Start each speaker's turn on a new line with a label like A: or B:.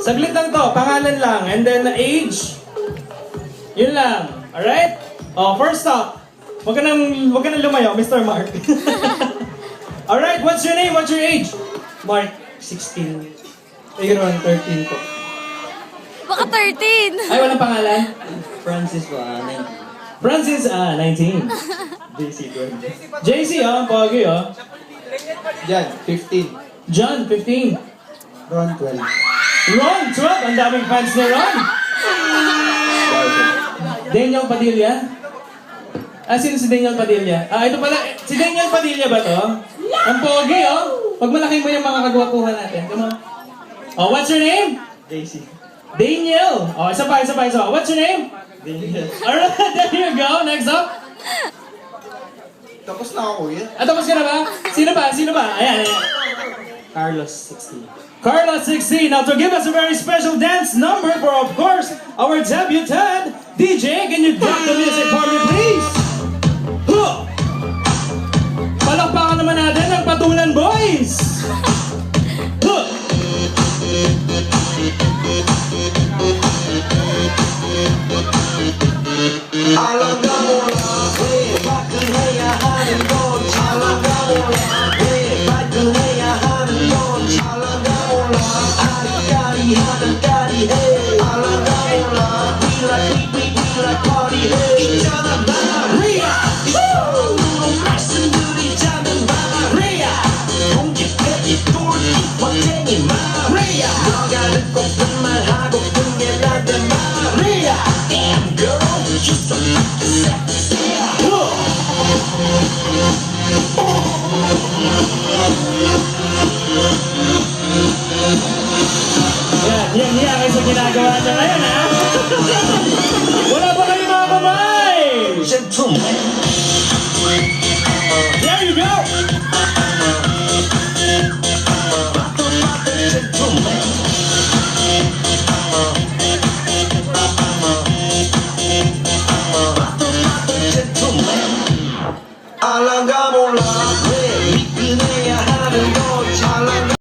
A: Saglit lang to, pangalan lang, and then age. Yun lang, alright? Oh, first up. Huwag ka nang lumayo, Mr. Mark. Alright, what's your name? What's your age? Mark, 16. Aaron, 13 po.
B: Baka 13.
A: Ay, walang pangalan?
C: Francis po, 19.
A: Francis, 19.
C: JC po.
A: JC, pogi,
C: Jan, 15.
A: John, 15.
C: Ron, 12.
A: Ron, 12. Ang daming fans ni Ron. Daniel Padilla. Sino si Daniel Padilla? Ito pala, si Daniel Padilla ba to? Ang pogi, Pag malaki mo yung mga kagwapuhan natin. Come on. Oh, what's your name?
C: JC.
A: Daniel. Oh, isa pa. What's your name?
C: Daniel.
A: Alright, there you go. Next up.
C: Tapos na ako, kuya.
A: Tapos ka na ba? Sino ba? Ayan.
C: Carlos, 16.
A: Carla 16. Now to give us a very special dance number for, of course, our debutant, DJ, can you drop the music for me, please? Huh! Palakpakan naman natin ang Patulan Boys! Huh!
D: Alam na mo lang, bakit 해야 하는 건지 alam na mo lang, bakit 해야 하는 건지 alam na mo lang, 아리까리 하는 까리해 alam na mo lang, we like party 있잖아 Maria 이성으로 말씀드리자면 Maria 공깃대기 똘끼 멋쟁이 Maria 너가 듣고픈 말하고픈 게 난데 Maria Damn girl you so fucking sexy
A: Yan kayo sa ginagawa niya ngayon, ha? Wala ba kayo mga kamay?
D: Gentleman